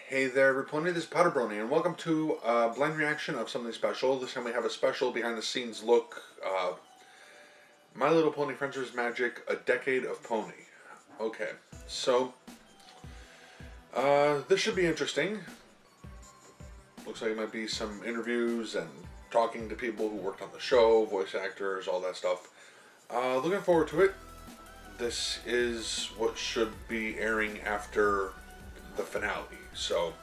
Hey there, everyone. This is PotterBrony, and welcome to a blind reaction of something special. This time we have a special behind-the-scenes look. My Little Pony Friendships Magic, A Decade of Pony. Okay, so this should be interesting. Looks like it might be some interviews and talking to people who worked on the show, voice actors, all that stuff. Looking forward to it. This is what should be airing after the finale. So,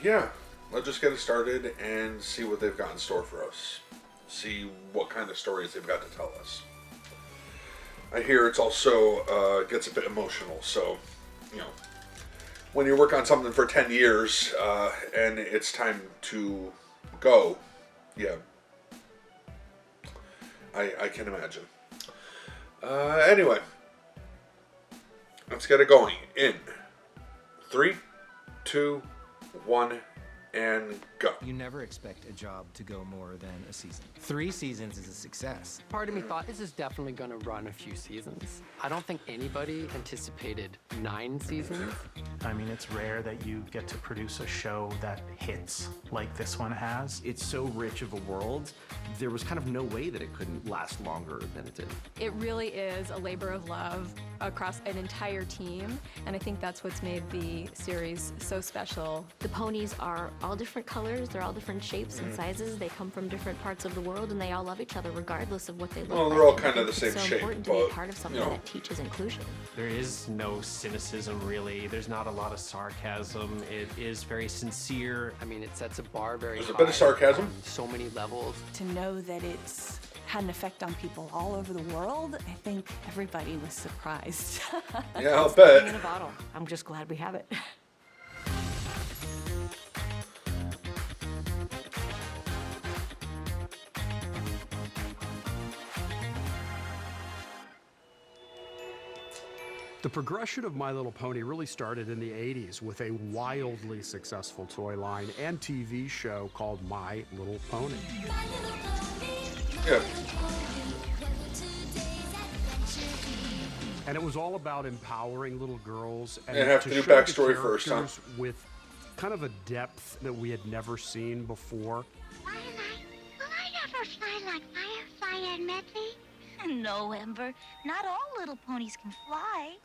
yeah, let's just get it started and see what they've got in store for us. See what kind of stories they've got to tell us. I hear it's also, gets a bit emotional, so, you know, when you work on something for 10 years, and it's time to go, yeah, I can imagine. Anyway, let's get it going in 3, 2, 1, and go. You never expect a job to go more than a season. 3 seasons is a success. Part of me thought this is definitely going to run a few seasons. I don't think anybody anticipated 9 seasons. I mean, it's rare that you get to produce a show that hits like this one has. It's so rich of a world, there was kind of no way that it couldn't last longer than it did. It really is a labor of love across an entire team, and I think that's what's made the series so special. The ponies are all different colors, they're all different shapes and sizes, they come from different parts of the world, and they all love each other regardless of what they look like. Well, they're all kind of the same shape, shape, it's so important to be part of something that teaches inclusion. There is no cynicism, really. There's not a lot of sarcasm. It is very sincere. I mean, it sets a bar very high. There's a bit of sarcasm. On so many levels. To know that it's had an effect on people all over the world, I think everybody was surprised. Yeah, I'll bet. In a bottle. I'm just glad we have it. The progression of My Little Pony really started in the 80s with a wildly successful toy line and TV show called My Little Pony. Yeah. And it was all about empowering little girls and You have to do show the backstory first, huh? characters with kind of a depth that we had never seen before. Twilight, will I ever fly like Firefly and Medley? No, Ember. Not all little ponies can fly.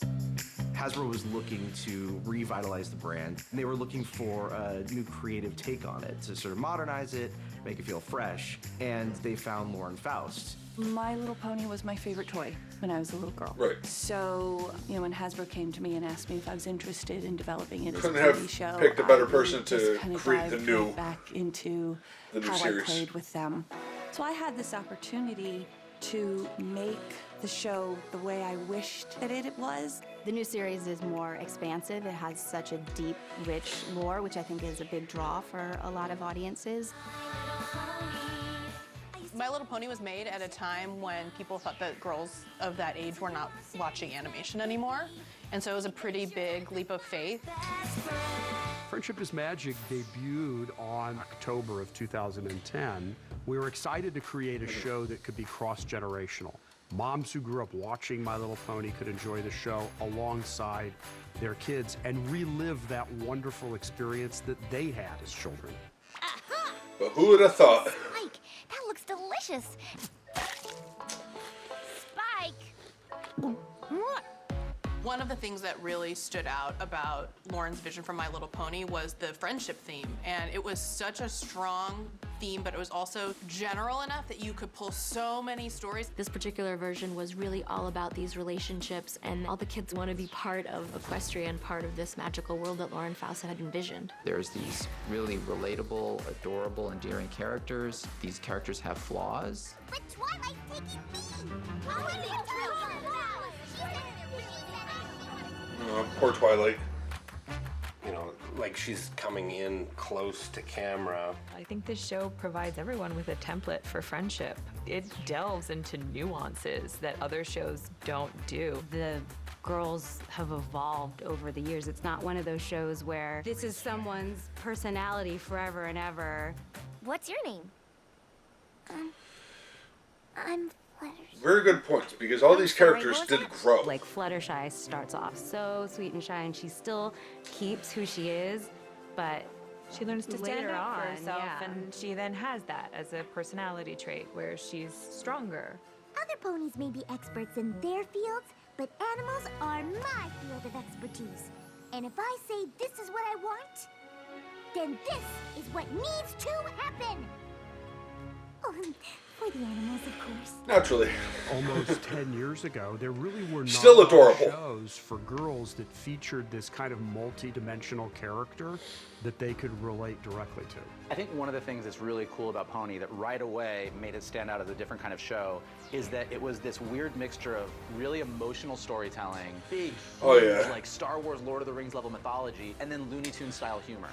Hasbro was looking to revitalize the brand, and they were looking for a new creative take on it to sort of modernize it, make it feel fresh, and they found Lauren Faust. My Little Pony was my favorite toy when I was a little girl. Right. So, you know, when Hasbro came to me and asked me if I was interested in developing it as Couldn't a have TV show, picked a better I person to just kind of create the dived new- right back into the new how series. I played with them. So I had this opportunity to make the show the way I wished that it was. The new series is more expansive. It has such a deep, rich lore, which I think is a big draw for a lot of audiences. My Little Pony was made at a time when people thought that girls of that age were not watching animation anymore. And so it was a pretty big leap of faith. Friendship is Magic debuted on October of 2010. We were excited to create a show that could be cross-generational. Moms who grew up watching My Little Pony could enjoy the show alongside their kids and relive that wonderful experience that they had as children. But who would have thought? Spike, that looks delicious. Spike! One of the things that really stood out about Lauren's vision for My Little Pony was the friendship theme. And it was such a strong theme, but it was also general enough that you could pull so many stories. This particular version was really all about these relationships, and all the kids want to be part of Equestrian, part of this magical world that Lauren Faust had envisioned. There's these really relatable, adorable, endearing characters. These characters have flaws. But Twilight's taking me! Oh, I didn't Poor Twilight. You know, like she's coming in close to camera. I think this show provides everyone with a template for friendship. It delves into nuances that other shows don't do. The girls have evolved over the years. It's not one of those shows where this is someone's personality forever and ever. What's your name? I'm Very good points, because all these characters did grow. Like Fluttershy starts off so sweet and shy, and she still keeps who she is, but she learns to stand later up for on, herself, yeah. and she then has that as a personality trait where she's stronger. Other ponies may be experts in their fields, but animals are my field of expertise. And if I say this is what I want, then this is what needs to happen. Oh, for the animals, of course. Naturally. Almost 10 years ago, there really were not Still a lot of adorable. shows for girls that featured this kind of multi-dimensional character that they could relate directly to. I think one of the things that's really cool about Pony that right away made it stand out as a different kind of show is that it was this weird mixture of really emotional storytelling, big, Oh, huge, yeah. like Star Wars, Lord of the Rings level mythology, and then Looney Tunes style humor.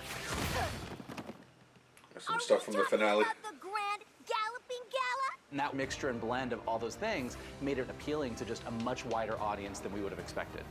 There's some stuff from the finale. The grand galloping gala? And that mixture and blend of all those things made it appealing to just a much wider audience than we would have expected.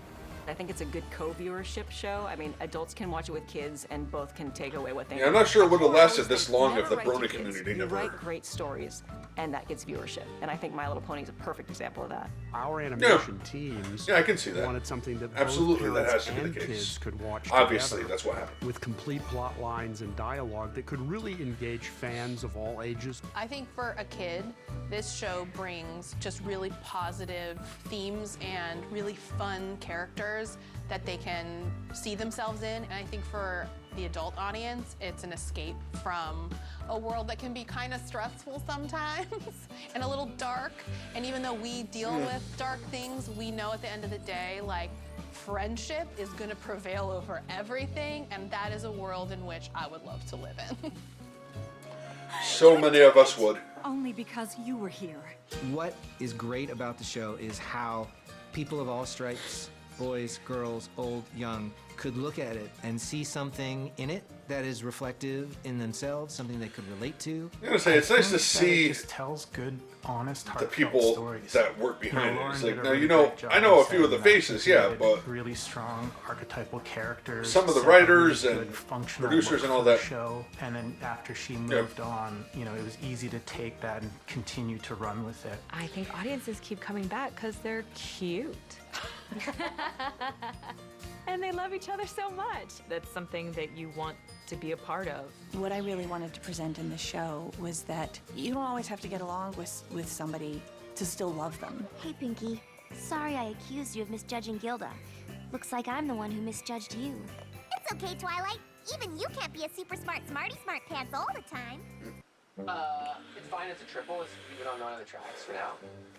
I think it's a good co-viewership show. I mean, adults can watch it with kids, and both can take away what they. Yeah, I'm not sure it would have lasted Always this long if the never write to Brony kids. community You never. write great stories, and that gets viewership. And I think My Little Pony is a perfect example of that. Our animation teams Yeah, I can see that. wanted something that Absolutely, both that parents has to be and the case. kids could watch Obviously, together, that's what happened. with complete plot lines and dialogue that could really engage fans of all ages. I think for a kid, this show brings just really positive themes and really fun characters that they can see themselves in. And I think for the adult audience, it's an escape from a world that can be kind of stressful sometimes and a little dark. And even though we deal with dark things, we know at the end of the day, like, friendship is gonna prevail over everything, and that is a world in which I would love to live in. So many of us would. Only because you were here. What is great about the show is how people of all stripes, boys, girls, old, young, could look at it and see something in it that is reflective in themselves, something they could relate to. I gotta say, it's nice to It see just tells good, honest, the heartfelt people stories. that work behind it. Lauren It's did like, a now, really you know, great job I know a in few of the setting that faces, yeah, created but really strong archetypal characters, some of the set a really writers good and functional producers look and all for the that. show. And then after she moved on, you know, it was easy to take that and continue to run with it. I think audiences keep coming back because they're cute. And they love each other so much. That's something that you want to be a part of. What I really wanted to present in the show was that you don't always have to get along with somebody to still love them. Hey, Pinky. Sorry I accused you of misjudging Gilda. Looks like I'm the one who misjudged you. It's okay, Twilight. Even you can't be a super smart smarty smart pants all the time. It's fine, it's a triple. We don't know any of the tracks for now.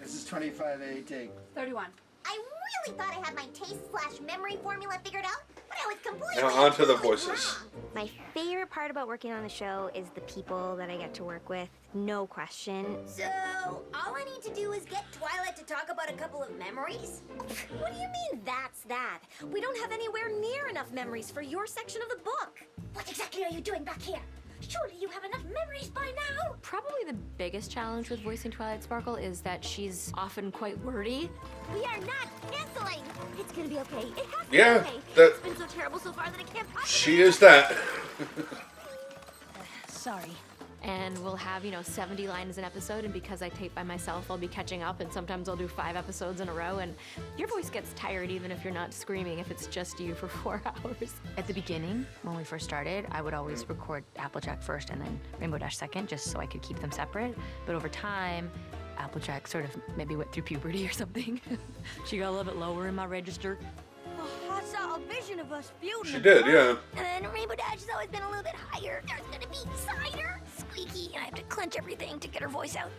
This is 25A take. 31. I really thought I had my taste/memory formula figured out, but I was completely Now on to the totally voices. wrong. My favorite part about working on the show is the people that I get to work with, no question. So, all I need to do is get Twilight to talk about a couple of memories? What do you mean, that's that? We don't have anywhere near enough memories for your section of the book. What exactly are you doing back here? Surely you have enough memories by now. Probably the biggest challenge with voicing Twilight Sparkle is that she's often quite wordy. We are not canceling. It's gonna be okay. It has to Yeah, be okay. that- It's been so terrible so far that I can't possibly. She is that. Sorry. And we'll have, 70 lines an episode, and because I tape by myself, I'll be catching up, and sometimes I'll do 5 episodes in a row, and your voice gets tired even if you're not screaming, if it's just you for 4 hours. At the beginning, when we first started, I would always record Applejack first and then Rainbow Dash second, just so I could keep them separate. But over time, Applejack sort of maybe went through puberty or something. She got a little bit lower in my register. Oh, I saw a vision of us feuding. She did, yeah. And then Rainbow Dash has always been a little bit higher. There's gonna be cider, squeaky, and I have to clench everything to get her voice out.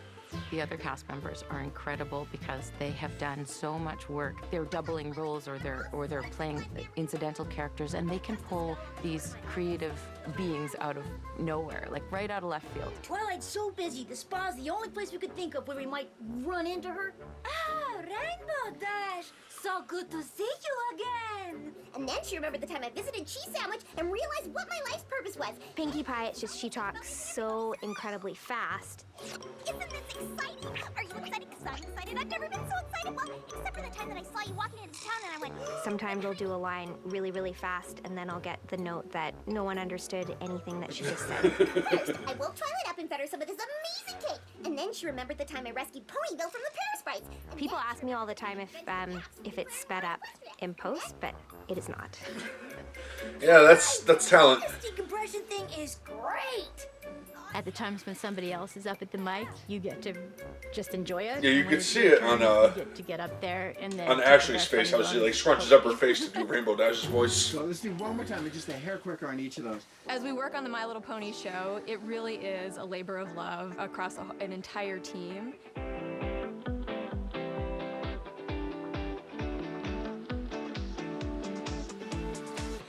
The other cast members are incredible because they have done so much work. They're doubling roles or they're playing incidental characters, and they can pull these creative beings out of nowhere, like right out of left field. Twilight's so busy, the spa's the only place we could think of where we might run into her. Ah, Rainbow Dash! So good to see you again! And then she remembered the time I visited Cheese Sandwich and realized what my life's purpose was. Pinkie Pie, it's just she talks so incredibly fast. Isn't this exciting? Are you excited? Because I'm excited. I've never been so excited. Well, except for the time that I saw you walking into town and I went, Sometimes I'll do a line really, really fast, and then I'll get the note that no one understood anything that she just said. First, I woke Twilight up and fed her some of this amazing cake. And then she remembered the time I rescued Ponyville from the Paris Sprites. And People ask me all the time if it's sped up in post, but it is not. Yeah, that's talent. This decompression thing is great. At the times when somebody else is up at the mic, you get to just enjoy it. Yeah, you And when could it's see your it turn, on you get to get up there and then on take the Ashley's best face, how one she you like want. scrunches up her face to do Rainbow Dash's voice. So let's do one more time, and just a hair quicker on each of those. As we work on the My Little Pony show, it really is a labor of love across an entire team.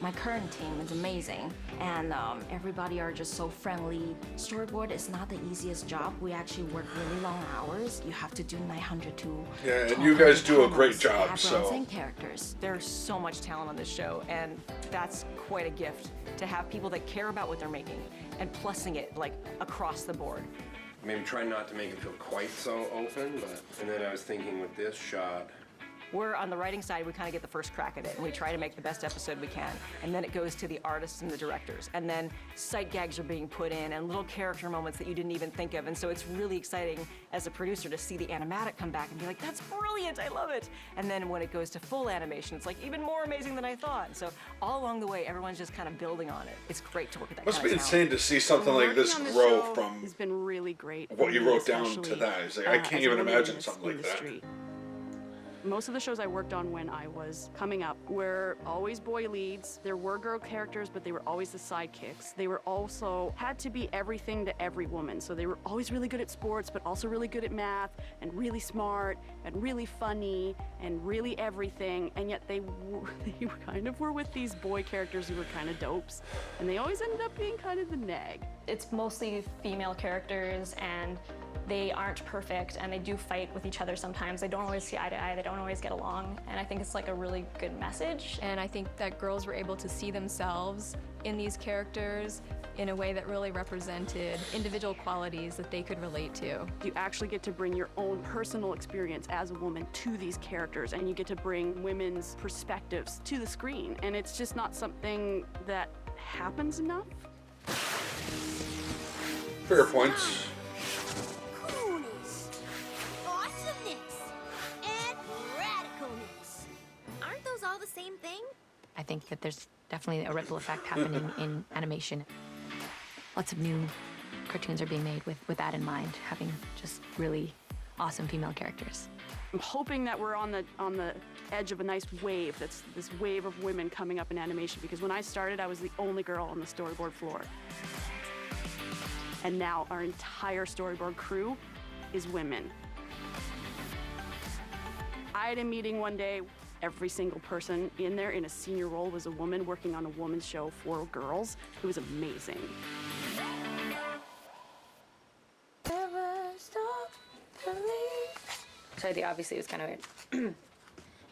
My current team is amazing, and everybody are just so friendly. Storyboard is not the easiest job. We actually work really long hours. You have to do 900 to Yeah, and you guys do a great job, so. and characters. There's so much talent on this show, and that's quite a gift to have people that care about what they're making and plussing it like across the board. Maybe try not to make it feel quite so open, but and then I was thinking with this shot. We're on the writing side, we kind of get the first crack at it, and we try to make the best episode we can. And then it goes to the artists and the directors. And then sight gags are being put in, and little character moments that you didn't even think of. And so it's really exciting as a producer to see the animatic come back and be like, that's brilliant, I love it. And then when it goes to full animation, it's like even more amazing than I thought. And so all along the way, everyone's just kind of building on it. It's great to work with that Must kind be of insane to see something like this Working on grow show from has been really great. what you for me, wrote down to especially, that. It's like, I can't as a even woman imagine in this something like that. industry. Most of the shows I worked on when I was coming up were always boy leads. There were girl characters, but they were always the sidekicks. They were also had to be everything to every woman. So they were always really good at sports, but also really good at math and really smart and really funny and really everything. And yet they kind of were with these boy characters who were kind of dopes. And they always ended up being kind of the nag. It's mostly female characters, and they aren't perfect, and they do fight with each other sometimes. They don't always see eye to eye, they don't always get along, and I think it's like a really good message. And I think that girls were able to see themselves in these characters in a way that really represented individual qualities that they could relate to. You actually get to bring your own personal experience as a woman to these characters, and you get to bring women's perspectives to the screen, and it's just not something that happens enough. Fair points. Coolness, awesomeness, and radicalness. Aren't those all the same thing? I think that there's definitely a ripple effect happening in animation. Lots of new cartoons are being made with that in mind, having just really awesome female characters. I'm hoping that we're on the edge of a nice wave. That's this wave of women coming up in animation, because when I started, I was the only girl on the storyboard floor. And now our entire storyboard crew is women. I had a meeting one day. Every single person in there in a senior role was a woman working on a woman's show for girls. It was amazing. So obviously it was kind of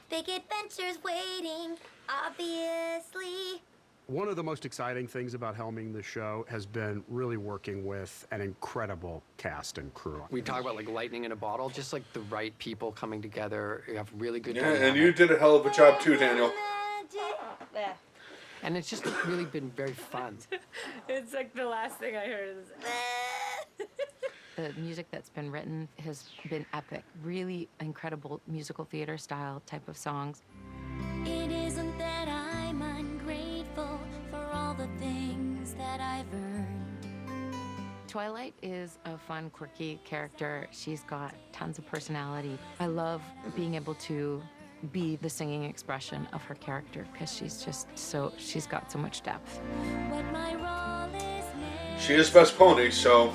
Big adventures waiting, obviously. One of the most exciting things about helming the show has been really working with an incredible cast and crew. We talk about like lightning in a bottle, just like the right people coming together. You have really good Yeah, dynamic. and you did a hell of a job too, Daniel. And it's just really been very fun. It's like the last thing I heard is The music that's been written has been epic, really incredible musical theater style type of songs. It isn't that I'm ungrateful for all the things that I've earned. Twilight is a fun, quirky character. She's got tons of personality. I love being able to be the singing expression of her character, because she's got so much depth. What my role is now. She is best pony, so.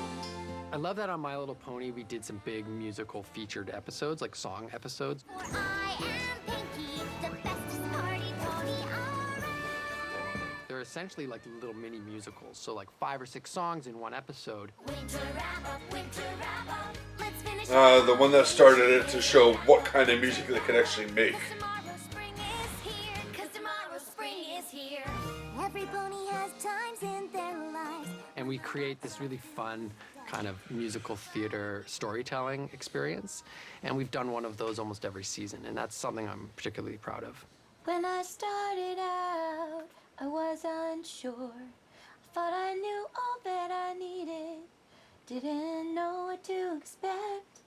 I love that on My Little Pony we did some big musical featured episodes, like song episodes. I am Pinky, the bestest party pony around. They're essentially like little mini musicals, so like 5 or 6 songs in one episode. Winter wrap-up, let's finish The one that started it to show what kind of music they could actually make. Tomorrow spring is here, 'cause tomorrow spring is here. Every pony has times in their lives. and we create this really fun kind of musical theater storytelling experience. And we've done one of those almost every season, and that's something I'm particularly proud of. When I started out, I was unsure. Thought I knew all that I needed. Didn't know what to expect.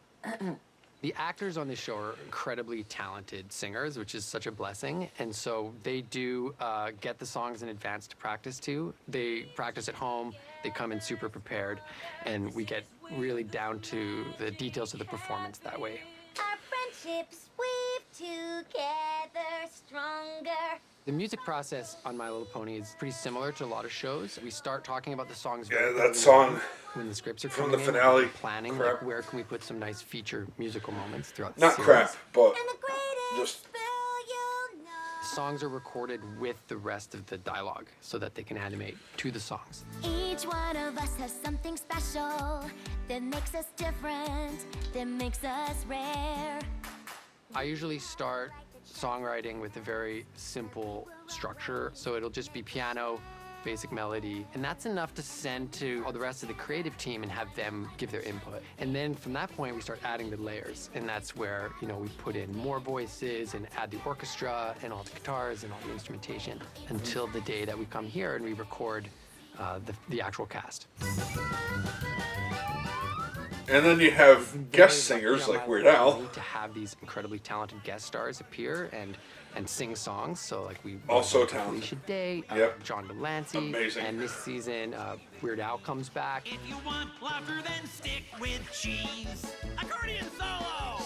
The actors on this show are incredibly talented singers, which is such a blessing. And so they do get the songs in advance to practice to. They practice at home, they come in super prepared, and we get really down to the details of the performance that way. Our friendships weave together stronger. The music process on My Little Pony is pretty similar to a lot of shows. We start talking about the songs. Yeah, that song when the scripts are from coming the finale. in, planning like, where can we put some nice feature musical moments throughout the Not series. crap, but just songs are recorded with the rest of the dialogue so that they can animate to the songs. Each one of us has something special that makes us different, that makes us rare. I usually start songwriting with a very simple structure, so it'll just be piano, basic melody, and that's enough to send to all the rest of the creative team and have them give their input. And then from that point, we start adding the layers, and that's where, you know, we put in more voices and add the orchestra and all the guitars and all the instrumentation until the day that we come here and we record the actual cast. And then you have guest singers like Weird Al. To have these incredibly talented guest stars appear and sing songs, so like we also talented. Felicia Day, Yep. John Delancey, Amazing. And this season Weird Al comes back. If you want flavor, then stick with cheese. Accordion solo.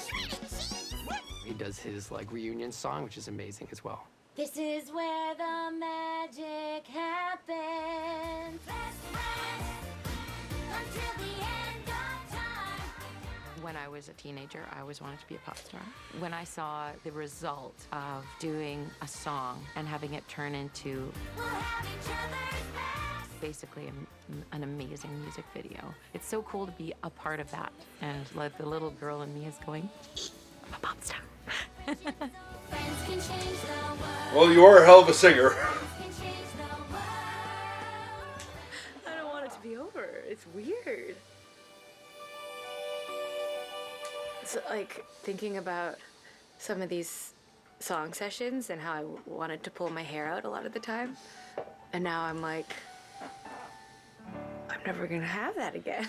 He does his like reunion song, which is amazing as well. This is where the magic happens. Best friends until the end of time. When I was a teenager, I always wanted to be a pop star. When I saw the result of doing a song and having it turn into basically an amazing music video, it's so cool to be a part of that. And like the little girl in me is going, I'm a pop star. Well, you are a hell of a singer. I don't want it to be over. It's weird. So, like, thinking about some of these song sessions and how I wanted to pull my hair out a lot of the time. And now I'm like, I'm never gonna have that again.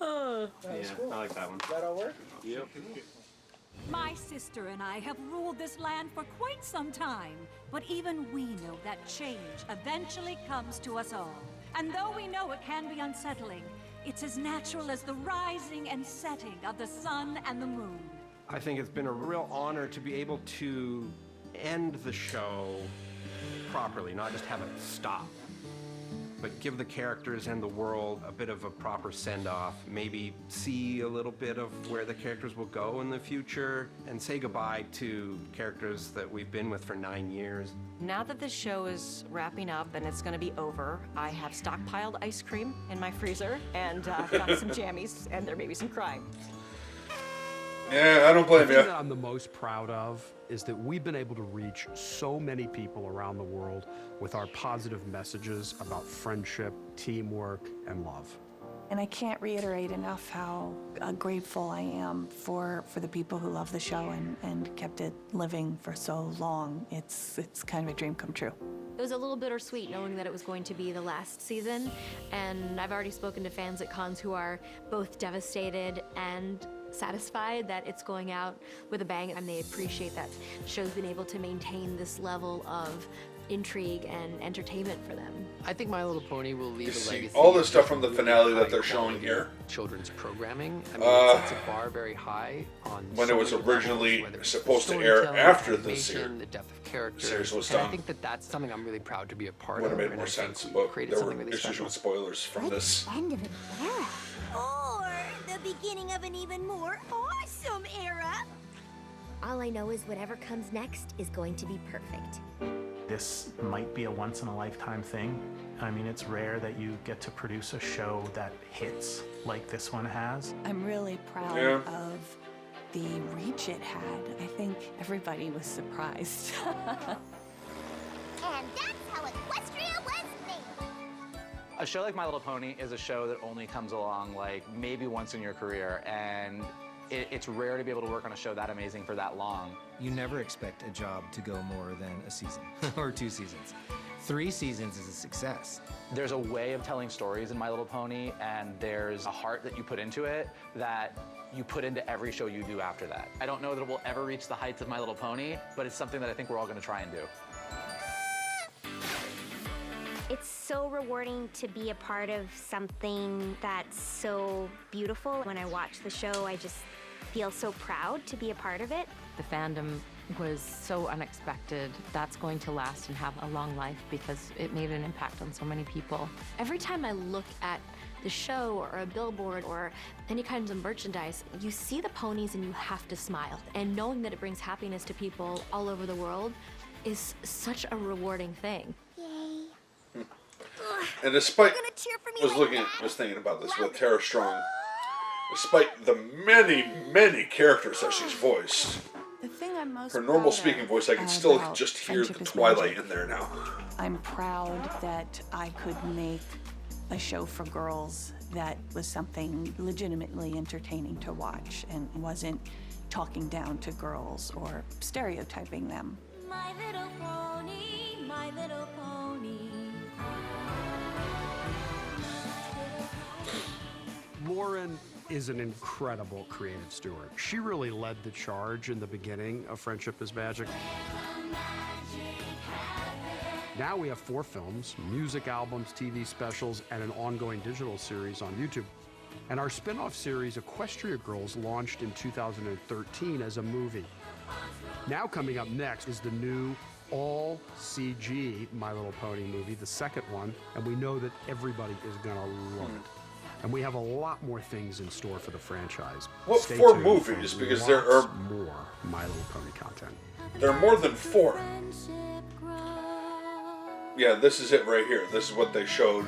Oh. Yeah, I like that one. That'll work? Yep. My sister and I have ruled this land for quite some time, but even we know that change eventually comes to us all. And though we know it can be unsettling, it's as natural as the rising and setting of the sun and the moon. I think it's been a real honor to be able to end the show properly, not just have it stop, but give the characters and the world a bit of a proper send-off, maybe see a little bit of where the characters will go in the future, and say goodbye to characters that we've been with for 9 years. Now that this show is wrapping up and it's going to be over, I have stockpiled ice cream in my freezer and got some jammies, and there may be some crying. Yeah, I don't blame The you. thing that I'm the most proud of is that we've been able to reach so many people around the world with our positive messages about friendship, teamwork, and love. And I can't reiterate enough how grateful I am for the people who love the show and kept it living for so long. It's kind of a dream come true. It was a little bittersweet knowing that it was going to be the last season, and I've already spoken to fans at cons who are both devastated and satisfied that it's going out with a bang, and they appreciate that the show's been able to maintain this level of intrigue and entertainment for them. I think My Little Pony will leave a legacy. All the stuff from the finale that they're showing here. Children's programming. I mean, it sets a bar very high on When so it was many originally levels, whether it's supposed to air storytelling, after the animation, the depth of characters. series was and I done. think that that's something I'm really proud to be a part Would of. have made and more I think sense, we but created there something were really issues special. with spoilers from this. End of an era. Or the beginning of an even more awesome era. All I know is whatever comes next is going to be perfect. This might be a once-in-a-lifetime thing. I mean, it's rare that you get to produce a show that hits like this one has. I'm really proud of the reach it had. I think everybody was surprised. And that's how Equestria was made. A show like My Little Pony is a show that only comes along like maybe once in your career, and it's rare to be able to work on a show that amazing for that long. You never expect a job to go more than a season or 2 seasons. 3 seasons is a success. There's a way of telling stories in My Little Pony, and there's a heart that you put into it that you put into every show you do after that. I don't know that it will ever reach the heights of My Little Pony, but it's something that I think we're all going to try and do. It's so rewarding to be a part of something that's so beautiful. When I watch the show, I just feel so proud to be a part of it. The fandom was so unexpected. That's going to last and have a long life because it made an impact on so many people. Every time I look at the show or a billboard or any kinds of merchandise, you see the ponies and you have to smile. And knowing that it brings happiness to people all over the world is such a rewarding thing. Yay. And despite, was thinking about this with Tara Strong, despite the many characters that she's voiced, The thing I'm most her normal proud speaking of voice, I can still about just hear Friendship the is Twilight Magic, in there now. I'm proud that I could make a show for girls that was something legitimately entertaining to watch and wasn't talking down to girls or stereotyping them. My little pony, my little pony. Lauren is an incredible creative steward. She really led the charge in the beginning of Friendship is Magic. Now we have 4 films, music albums, TV specials, and an ongoing digital series on YouTube. And our spin-off series, Equestria Girls, launched in 2013 as a movie. Now coming up next is the new all-CG My Little Pony movie, the second one, and we know that everybody is gonna love it. And we have a lot more things in store for the franchise. What Stay 4 tuned movies? for Because there lots are more My Little Pony content. There are more than 4. Yeah, this is it right here. This is what they showed.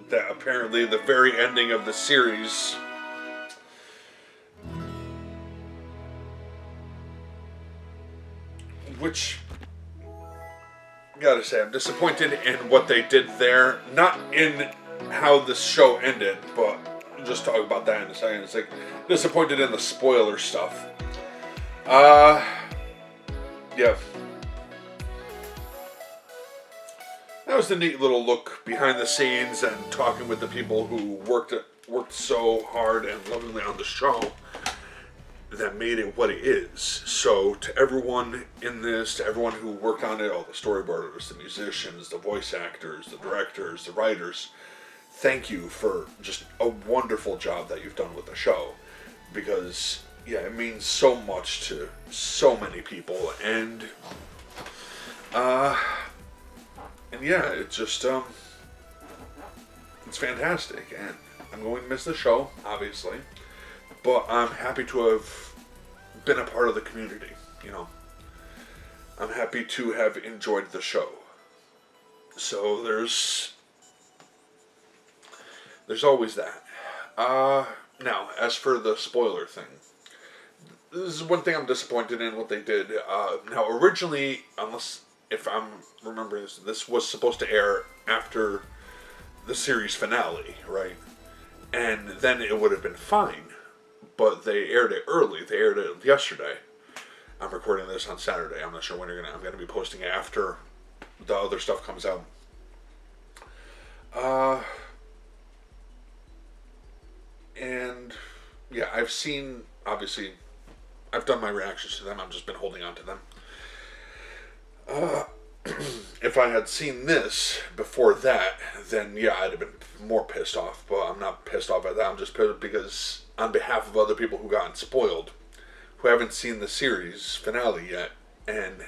That apparently the very ending of the series. Which, gotta say, I'm disappointed in what they did there. Not in how this show ended, but just talk about that in a second. It's like, disappointed in the spoiler stuff. Yeah. That was a neat little look behind the scenes and talking with the people who worked so hard and lovingly on the show that made it what it is. So to everyone in this, to everyone who worked on it, all the storyboarders, the musicians, the voice actors, the directors, the writers, thank you for just a wonderful job that you've done with the show. Because, yeah, it means so much to so many people. And yeah, it's just, it's fantastic, and I'm going to miss the show, obviously, but I'm happy to have been a part of the community, you know. I'm happy to have enjoyed the show. So there's always that. Now, as for the spoiler thing, this is one thing I'm disappointed in what they did. Now, originally, if I'm remembering this was supposed to air after the series finale, right? And then it would have been fine. But they aired it early. They aired it yesterday. I'm recording this on Saturday. I'm not sure when I'm gonna be posting it after the other stuff comes out. And yeah, I've seen, obviously, I've done my reactions to them. I've just been holding on to them. If I had seen this before that, then yeah, I'd have been more pissed off. But I'm not pissed off at that. I'm just pissed because on behalf of other people who gotten spoiled, who haven't seen the series finale yet, and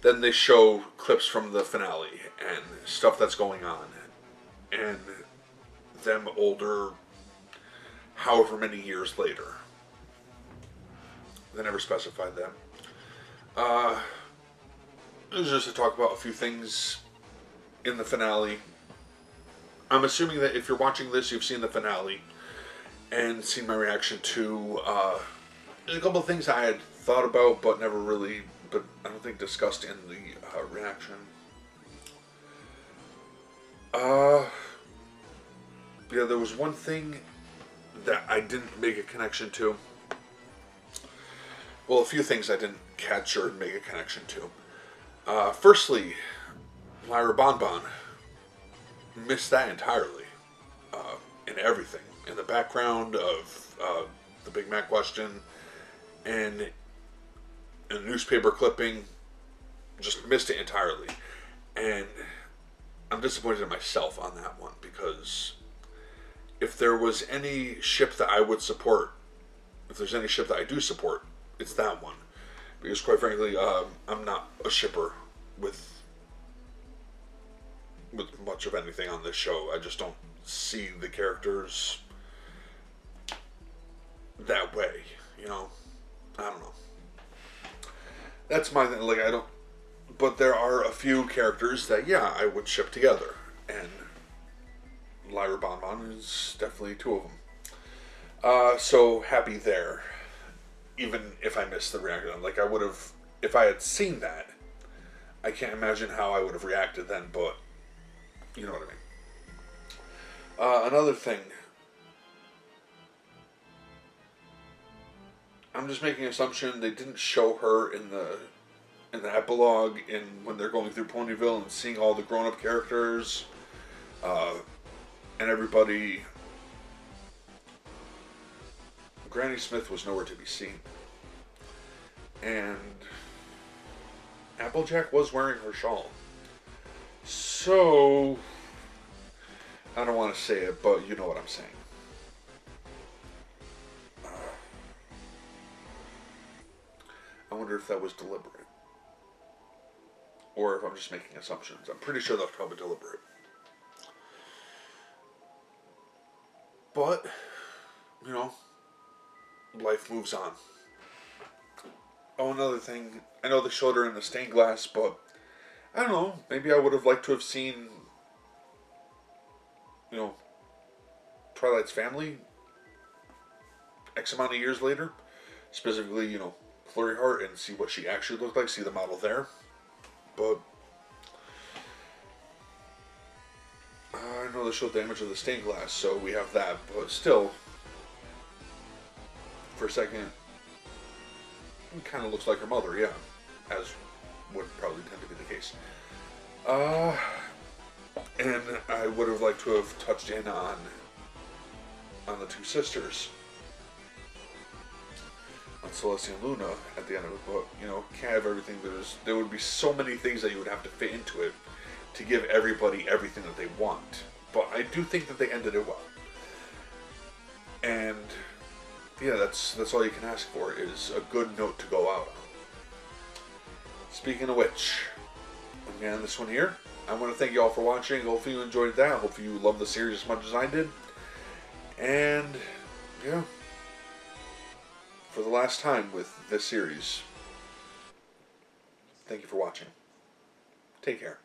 then they show clips from the finale and stuff that's going on, and them older, however many years later. They never specified that. It was just to talk about a few things in the finale. I'm assuming that if you're watching this, you've seen the finale and seen my reaction to a couple of things I had thought about, but never really, but I don't think discussed in the reaction. Yeah, there was one thing that I didn't make a connection to. Well, a few things I didn't catch or make a connection to. Firstly, Lyra Bonbon. Missed that entirely. In everything. In the background of the Big Mac question. And in a newspaper clipping. Just missed it entirely. And I'm disappointed in myself on that one. Because if there was any ship that I would support, if there's any ship that I do support, it's that one. Because quite frankly, I'm not a shipper with much of anything on this show. I just don't see the characters that way, you know? I don't know. That's my thing. Like, I don't... But there are a few characters that, yeah, I would ship together. And Lyra Bonbon is definitely two of them. So, happy there. Even if I missed the reaction. Like, I would have... If I had seen that, I can't imagine how I would have reacted then, but... You know what I mean. Another thing. I'm just making an assumption they didn't show her in the epilogue in when they're going through Ponyville and seeing all the grown-up characters and everybody. Granny Smith was nowhere to be seen. And Applejack was wearing her shawl. So, I don't want to say it, but you know what I'm saying. I wonder if that was deliberate. Or if I'm just making assumptions. I'm pretty sure that was probably deliberate. But, you know, life moves on. Oh, another thing. I know they showed her in the stained glass, but I don't know. Maybe I would have liked to have seen, you know, Twilight's family X amount of years later. Specifically, you know, Flurry Heart, and see what she actually looked like. See the model there. But I know they showed the image of the stained glass, so we have that. But still, for a second, it kind of looks like her mother, yeah. As would probably tend to be the case. And I would have liked to have touched in on the two sisters. On Celestia and Luna at the end of it, but you know, can't have everything. There would be so many things that you would have to fit into it to give everybody everything that they want. But I do think that they ended it well. And yeah, that's all you can ask for is a good note to go out on. Speaking of which, again, this one here, I want to thank you all for watching. Hopefully you enjoyed that. Hopefully you loved the series as much as I did. And yeah, for the last time with this series, thank you for watching. Take care.